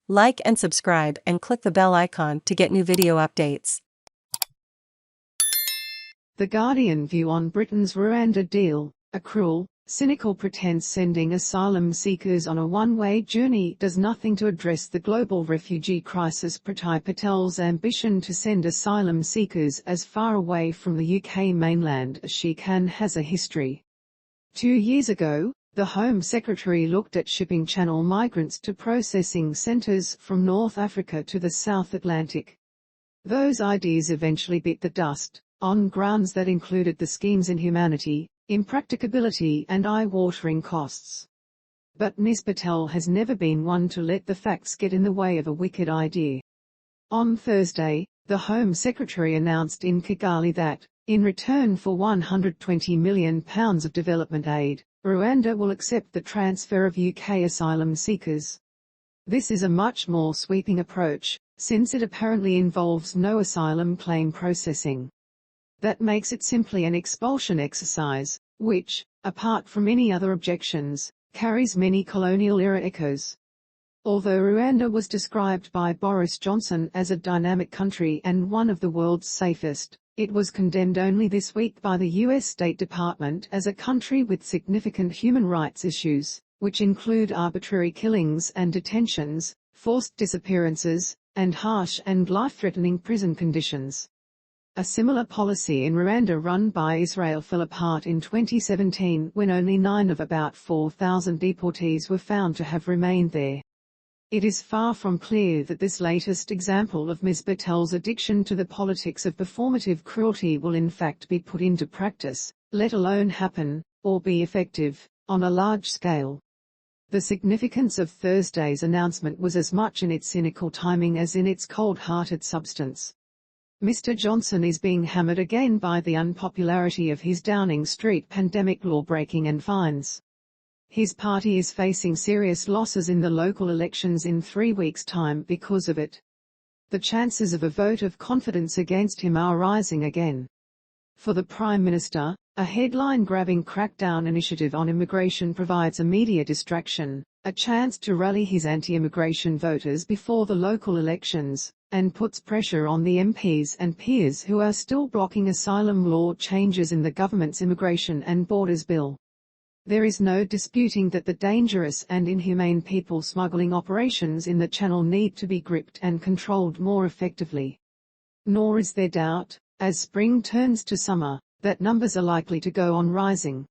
Like and subscribe and click the bell icon to get new video updates. The Guardian view on Britain's Rwanda deal: a cruel, cynical pretense sending asylum seekers on a one-way journey does nothing to address the global refugee crisis. Priti Patel's ambition to send asylum seekers as far away from the UK mainland as she can has a history. 2 years ago, the Home Secretary looked at shipping Channel migrants to processing centres from North Africa to the South Atlantic. Those ideas eventually bit the dust, on grounds that included the scheme's inhumanity, impracticability and eye-watering costs. But Ms Patel has never been one to let the facts get in the way of a wicked idea. On Thursday, the Home Secretary announced in Kigali that, in return for £120 million of development aid, Rwanda will accept the transfer of UK asylum seekers. This is a much more sweeping approach, since it apparently involves no asylum claim processing. That makes it simply an expulsion exercise, which, apart from any other objections, carries many colonial-era echoes. Although Rwanda was described by Boris Johnson as a dynamic country and one of the world's safest, it was condemned only this week by the US State Department as a country with significant human rights issues, which include arbitrary killings and detentions, forced disappearances, and harsh and life-threatening prison conditions. A similar policy in Rwanda run by Israel fell apart in 2017 when only 9 of about 4,000 deportees were found to have remained there. It is far from clear that this latest example of Ms Patel's addiction to the politics of performative cruelty will in fact be put into practice, let alone happen, or be effective, on a large scale. The significance of Thursday's announcement was as much in its cynical timing as in its cold-hearted substance. Mr Johnson is being hammered again by the unpopularity of his Downing Street pandemic lawbreaking and fines. His party is facing serious losses in the local elections in 3 weeks' time because of it. The chances of a vote of confidence against him are rising again. For the Prime Minister, a headline-grabbing crackdown initiative on immigration provides a media distraction, a chance to rally his anti-immigration voters before the local elections, and puts pressure on the MPs and peers who are still blocking asylum law changes in the government's Immigration and Borders Bill. There is no disputing that the dangerous and inhumane people smuggling operations in the Channel need to be gripped and controlled more effectively. Nor is there doubt, as spring turns to summer, that numbers are likely to go on rising.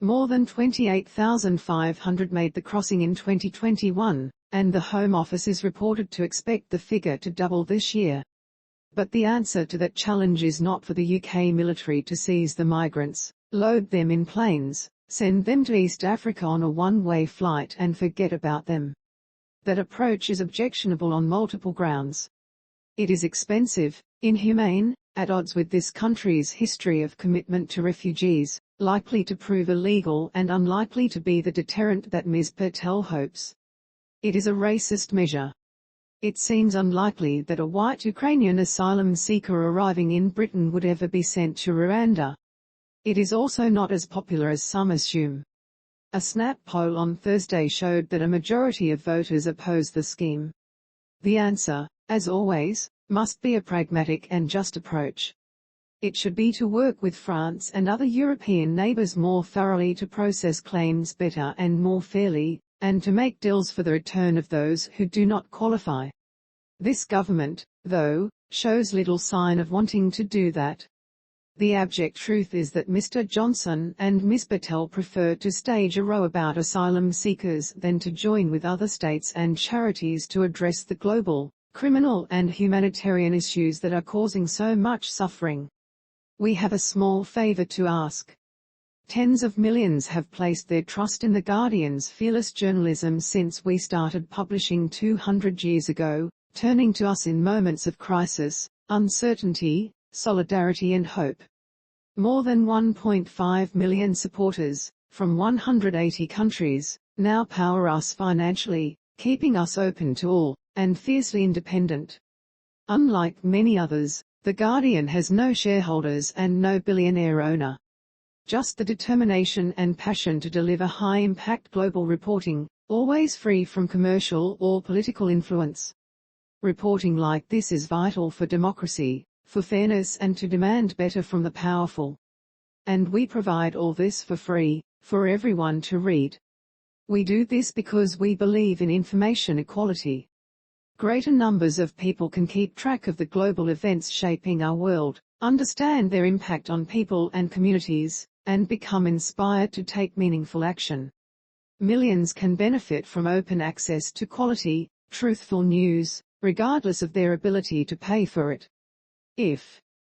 More than 28,500 made the crossing in 2021, and the Home Office is reported to expect the figure to double this year. But the answer to that challenge is not for the UK military to seize the migrants, load them in planes, send them to East Africa on a one-way flight and forget about them. That approach is objectionable on multiple grounds. It is expensive, inhumane, at odds with this country's history of commitment to refugees, likely to prove illegal and unlikely to be the deterrent that Ms Patel hopes. It is a racist measure. It seems unlikely that a white Ukrainian asylum seeker arriving in Britain would ever be sent to Rwanda. It is also not as popular as some assume. A Snap poll on Thursday showed that a majority of voters oppose the scheme. The answer, as always, must be a pragmatic and just approach. It should be to work with France and other European neighbours more thoroughly to process claims better and more fairly, and to make deals for the return of those who do not qualify. This government, though, shows little sign of wanting to do that. The abject truth is that Mr Johnson and Ms Patel prefer to stage a row about asylum seekers than to join with other states and charities to address the global, criminal and humanitarian issues that are causing so much suffering. We have a small favour to ask. Tens of millions have placed their trust in the Guardian's fearless journalism since we started publishing 200 years ago, turning to us in moments of crisis, uncertainty, solidarity and hope. More than 1.5 million supporters, from 180 countries, now power us financially, keeping us open to all, and fiercely independent. Unlike many others, The Guardian has no shareholders and no billionaire owner. Just the determination and passion to deliver high-impact global reporting, always free from commercial or political influence. Reporting like this is vital for democracy, for fairness, and to demand better from the powerful. And we provide all this for free, for everyone to read. We do this because we believe in information equality. Greater numbers of people can keep track of the global events shaping our world, understand their impact on people and communities, and become inspired to take meaningful action. Millions can benefit from open access to quality, truthful news, regardless of their ability to pay for it. If